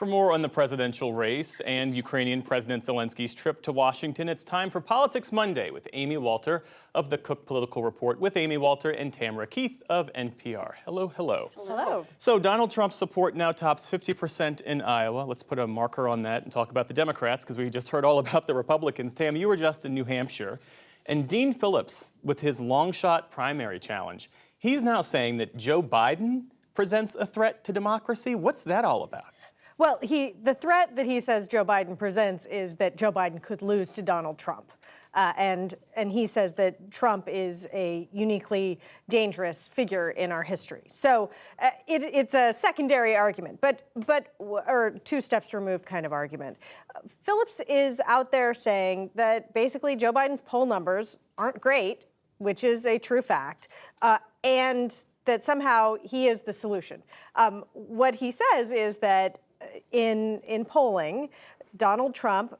For more on the presidential race and Ukrainian President Zelensky's trip to Washington, it's time for Politics Monday with Amy Walter of the Cook Political Report, with Amy Walter and Tamara Keith of NPR. Hello, hello. Hello. So Donald Trump's support now tops 50% in Iowa. Let's put a marker on that and talk about the Democrats, because we just heard all about the Republicans. Tam, you were just in New Hampshire. And Dean Phillips, with his long shot primary challenge, he's now saying that Joe Biden presents a threat to democracy. What's that all about? Well, the threat that he says Joe Biden presents is that Joe Biden could lose to Donald Trump. And he says that Trump is a uniquely dangerous figure in our history. So it's a secondary argument, or two steps removed kind of argument. Phillips is out there saying that basically Joe Biden's poll numbers aren't great, which is a true fact, and that somehow he is the solution. What he says is that in polling, Donald Trump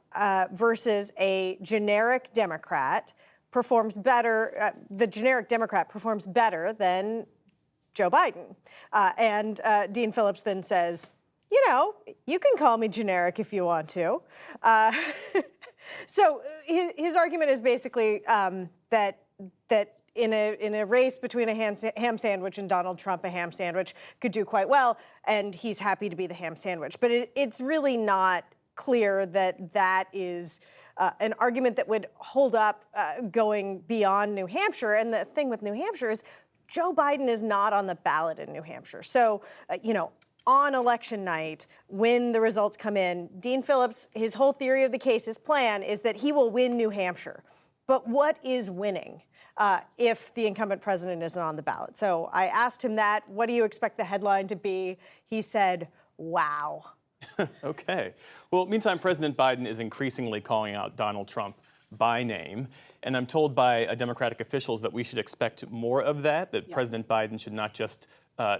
versus a generic Democrat performs better. The generic Democrat performs better than Joe Biden. And Dean Phillips then says, you know, you can call me generic if you want to. So his argument is basically that in a race between a ham sandwich and Donald Trump, a ham sandwich could do quite well, and he's happy to be the ham sandwich. But it's really not clear that that is an argument that would hold up going beyond New Hampshire. And the thing with New Hampshire is Joe Biden is not on the ballot in New Hampshire. So, on election night, when the results come in, Dean Phillips, his whole theory of the case, his plan is that he will win New Hampshire. But what is winning if the incumbent president isn't on the ballot? So I asked him that. What do you expect the headline to be? He said, wow. Okay. Well, meantime, President Biden is increasingly calling out Donald Trump by name. And I'm told by Democratic officials that we should expect more of that President Biden should not just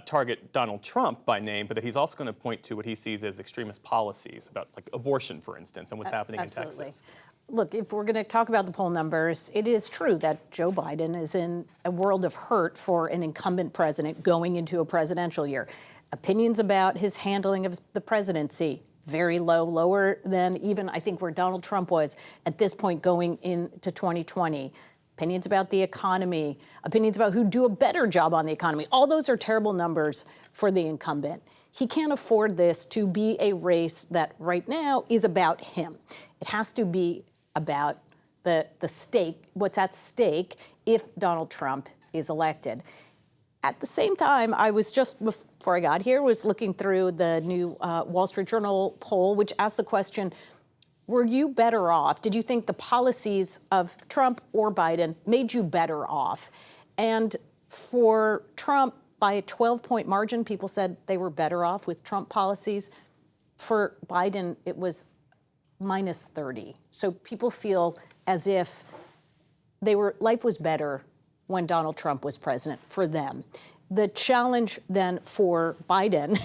target Donald Trump by name, but that he's also going to point to what he sees as extremist policies about, like, abortion, for instance, and what's happening in Texas. Look, if we're going to talk about the poll numbers, it is true that Joe Biden is in a world of hurt for an incumbent president going into a presidential year. Opinions about his handling of the presidency, very low, lower than even, I think, where Donald Trump was at this point going into 2020. Opinions about the economy, opinions about who'd do a better job on the economy. All those are terrible numbers for the incumbent. He can't afford this to be a race that right now is about him. It has to be about the stake, what's at stake if Donald Trump is elected. At the same time, I was just, before I got here, was looking through the new Wall Street Journal poll, which asked the question, were you better off? Did you think the policies of Trump or Biden made you better off? And for Trump, by a 12-point margin, people said they were better off with Trump policies. For Biden, it was minus 30. So people feel as if life was better when Donald Trump was president for them. The challenge then for Biden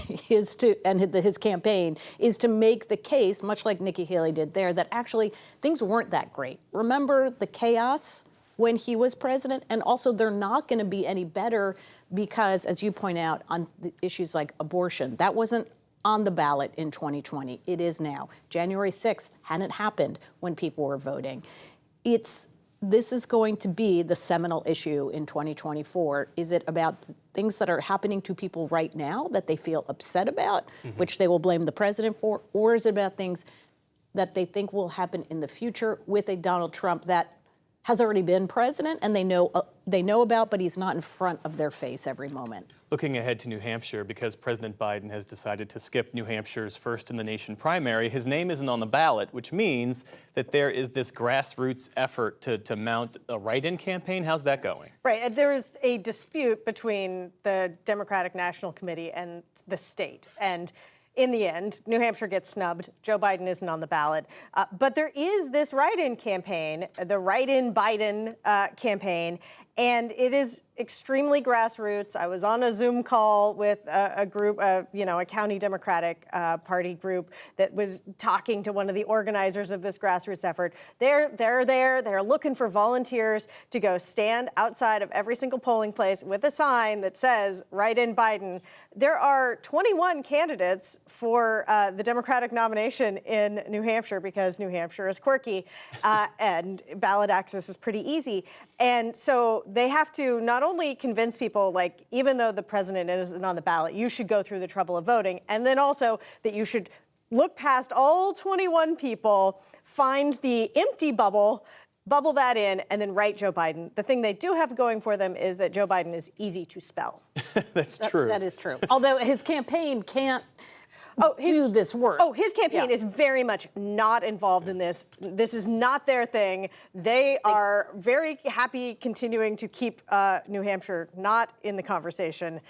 and his campaign is to make the case, much like Nikki Haley did there, that actually things weren't that great. Remember the chaos when he was president? And also they're not going to be any better because, as you point out, on the issues like abortion, that wasn't on the ballot in 2020. It is now. January 6th hadn't happened when people were voting. This is going to be the seminal issue in 2024. Is it about things that are happening to people right now that they feel upset about, which they will blame the president for, or is it about things that they think will happen in the future with a Donald Trump that has already been president and they know about, but he's not in front of their face every moment? Looking ahead to New Hampshire, because President Biden has decided to skip New Hampshire's first-in-the-nation primary, his name isn't on the ballot, which means that there is this grassroots effort to mount a write-in campaign. How's that going? Right. There is a dispute between the Democratic National Committee and the state. And in the end, New Hampshire gets snubbed. Joe Biden isn't on the ballot. But there is this write-in campaign, the Write-in Biden campaign. And it is extremely grassroots. I was on a Zoom call with a group, a county Democratic Party group that was talking to one of the organizers of this grassroots effort. They're there. They're looking for volunteers to go stand outside of every single polling place with a sign that says, "Write in Biden." There are 21 candidates for the Democratic nomination in New Hampshire because New Hampshire is quirky and ballot access is pretty easy. And so they have to not only convince people, like, even though the president isn't on the ballot, you should go through the trouble of voting, and then also that you should look past all 21 people, find the empty bubble that in, and then write Joe Biden. The thing they do have going for them is that Joe Biden is easy to spell. That's true. That is true. Although his campaign can't do this work. Oh, his campaign is very much not involved in this. This is not their thing. They are very happy continuing to keep New Hampshire not in the conversation.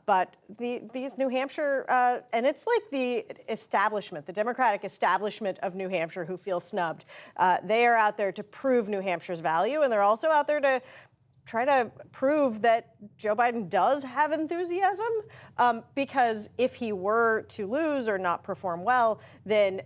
But these New Hampshire, and it's like the establishment, the Democratic establishment of New Hampshire who feel snubbed. They are out there to prove New Hampshire's value, and they're also out there to try to prove that Joe Biden does have enthusiasm, because if he were to lose or not perform well, then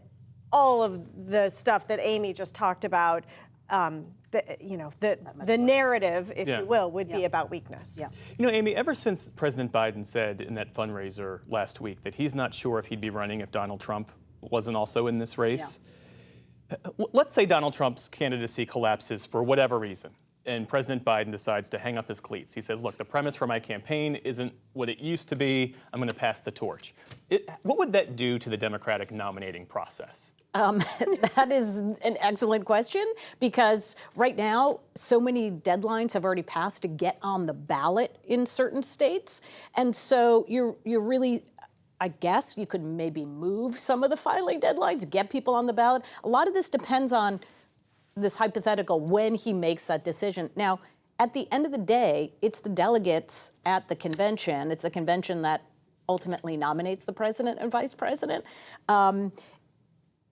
all of the stuff that Amy just talked about, the narrative, if you will, would be about weakness. Yeah. You know, Amy, ever since President Biden said in that fundraiser last week that he's not sure if he'd be running if Donald Trump wasn't also in this race, let's say Donald Trump's candidacy collapses for whatever reason, and President Biden decides to hang up his cleats. He says, look, the premise for my campaign isn't what it used to be. I'm going to pass the torch. What would that do to the Democratic nominating process? That is an excellent question, because right now, so many deadlines have already passed to get on the ballot in certain states. And so you're really, I guess you could maybe move some of the filing deadlines, get people on the ballot. A lot of this depends on this hypothetical when he makes that decision. Now, at the end of the day, it's the delegates at the convention. It's a convention that ultimately nominates the president and vice president.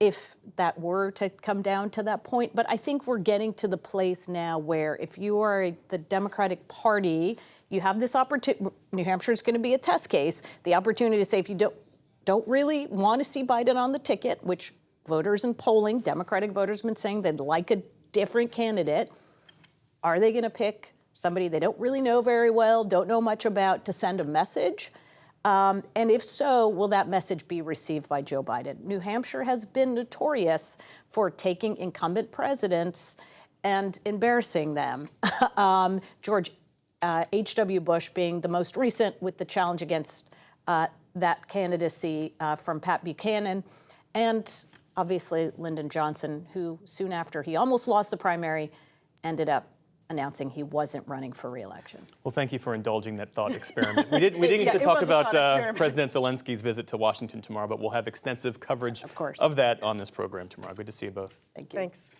If that were to come down to that point. But I think we're getting to the place now where if you are the Democratic Party, you have this opportunity. New Hampshire is going to be a test case. The opportunity to say if you don't really want to see Biden on the ticket, which voters in polling, Democratic voters have been saying they'd like a different candidate, are they going to pick somebody they don't really know very well, don't know much about, to send a message? And if so, will that message be received by Joe Biden? New Hampshire has been notorious for taking incumbent presidents and embarrassing them. George H.W. Bush being the most recent with the challenge against that candidacy from Pat Buchanan, and obviously Lyndon Johnson, who soon after he almost lost the primary, ended up announcing he wasn't running for re-election. Well, thank you for indulging that thought experiment. We didn't get to talk about President Zelensky's visit to Washington tomorrow, but we'll have extensive coverage of that on this program tomorrow. Good to see you both. Thank you. Thanks.